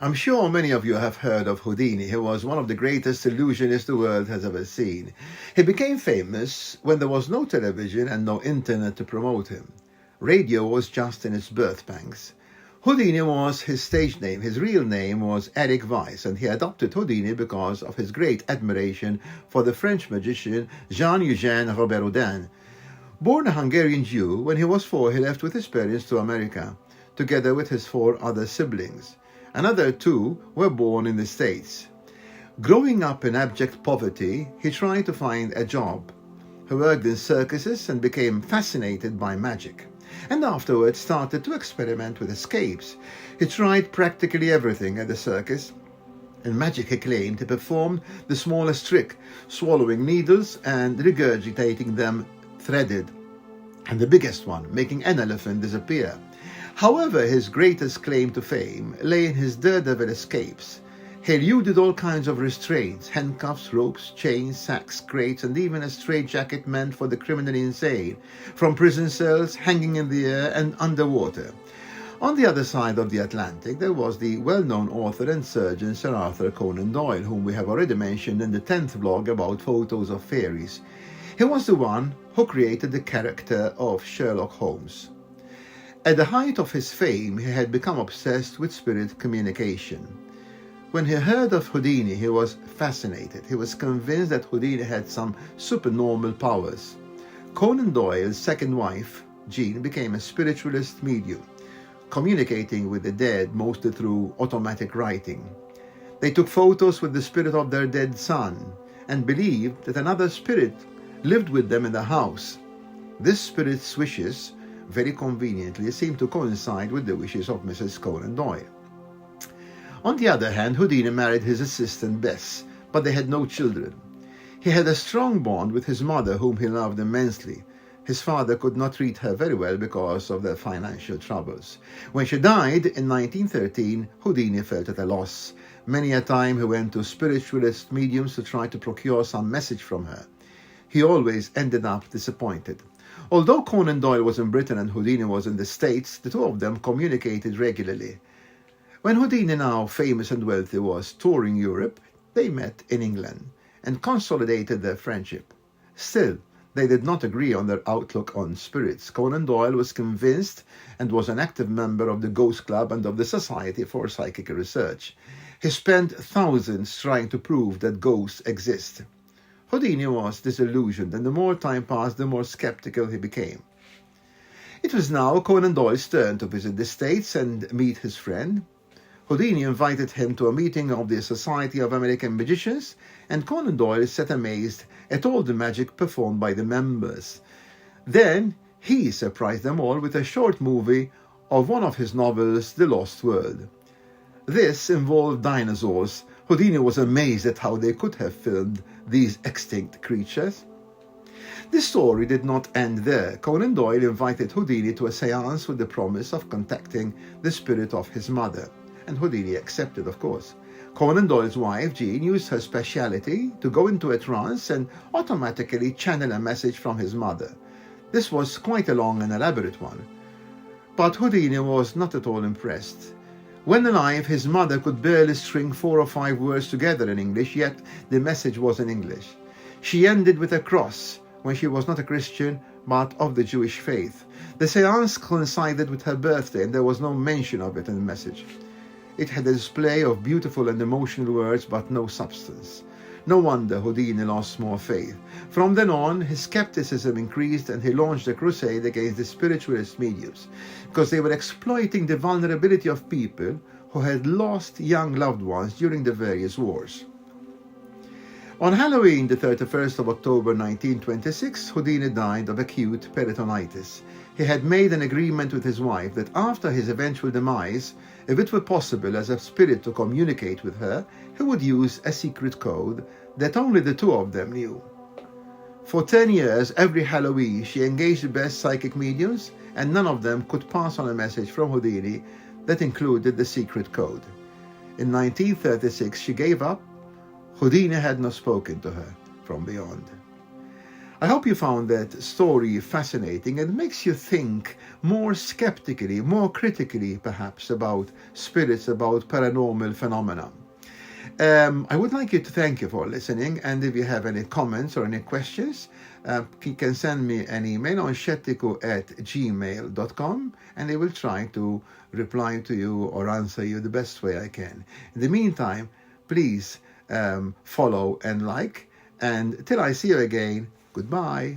I'm sure many of you have heard of Houdini. He was one of the greatest illusionists the world has ever seen. He became famous when there was no television and no internet to promote him. Radio was just in its birth pangs. Houdini was his stage name. His real name was Eric Weiss, and he adopted Houdini because of his great admiration for the French magician Jean-Eugène Robert Houdin. Born a Hungarian Jew, when he was 4, he left with his parents to America, together with his 4 other siblings. Another 2 were born in the States. Growing up in abject poverty, he tried to find a job. He worked in circuses and became fascinated by magic, and afterwards started to experiment with escapes. He tried practically everything at the circus. In magic, he claimed he performed the smallest trick, swallowing needles and regurgitating them threaded, and the biggest one, making an elephant disappear. However, his greatest claim to fame lay in his daredevil escapes. He eluded all kinds of restraints: handcuffs, ropes, chains, sacks, crates, and even a straitjacket meant for the criminally insane, from prison cells, hanging in the air, and underwater. On the other side of the Atlantic, there was the well-known author and surgeon Sir Arthur Conan Doyle, whom we have already mentioned in the 10th vlog about photos of fairies. He was the one who created the character of Sherlock Holmes. At the height of his fame, he had become obsessed with spirit communication. When he heard of Houdini, he was fascinated. He was convinced that Houdini had some supernormal powers. Conan Doyle's second wife, Jean, became a spiritualist medium, communicating with the dead mostly through automatic writing. They took photos with the spirit of their dead son and believed that another spirit lived with them in the house. This spirit's wishes, very conveniently, seemed to coincide with the wishes of Mrs. Conan Doyle. On the other hand, Houdini married his assistant Bess, but they had no children. He had a strong bond with his mother, whom he loved immensely. His father could not treat her very well because of their financial troubles. When she died in 1913, Houdini felt at a loss. Many a time he went to spiritualist mediums to try to procure some message from her. He always ended up disappointed. Although Conan Doyle was in Britain and Houdini was in the States, the two of them communicated regularly. When Houdini, now famous and wealthy, was touring Europe, they met in England and consolidated their friendship. Still, they did not agree on their outlook on spirits. Conan Doyle was convinced and was an active member of the Ghost Club and of the Society for Psychic Research. He spent thousands trying to prove that ghosts exist. Houdini was disillusioned, and the more time passed, the more skeptical he became. It was now Conan Doyle's turn to visit the States and meet his friend. Houdini invited him to a meeting of the Society of American Magicians, and Conan Doyle sat amazed at all the magic performed by the members. Then he surprised them all with a short movie of one of his novels, The Lost World. This involved dinosaurs. Houdini was amazed at how they could have filmed these extinct creatures. The story did not end there. Conan Doyle invited Houdini to a séance with the promise of contacting the spirit of his mother, and Houdini accepted, of course. Conan Doyle's wife, Jean, used her speciality to go into a trance and automatically channel a message from his mother. This was quite a long and elaborate one, but Houdini was not at all impressed. When alive, his mother could barely string 4 or 5 words together in English, yet the message was in English. She ended with a cross when she was not a Christian, but of the Jewish faith. The séance coincided with her birthday, and there was no mention of it in the message. It had a display of beautiful and emotional words, but no substance. No wonder Houdini lost more faith. From then on, his skepticism increased, and he launched a crusade against the spiritualist mediums, because they were exploiting the vulnerability of people who had lost young loved ones during the various wars. On Halloween, the 31st of October 1926, Houdini died of acute peritonitis. He had made an agreement with his wife that after his eventual demise, if it were possible as a spirit to communicate with her, he would use a secret code that only the two of them knew. For 10 years, every Halloween, she engaged the best psychic mediums, and none of them could pass on a message from Houdini that included the secret code. In 1936, she gave up. Houdini had not spoken to her from beyond. I hope you found that story fascinating and makes you think more skeptically, more critically perhaps, about spirits, about paranormal phenomena. I would like you to thank you for listening, and if you have any comments or any questions, you can send me an email on shettico@gmail.com, and I will try to reply to you or answer you the best way I can. In the meantime, please follow and like, and till I see you again, goodbye.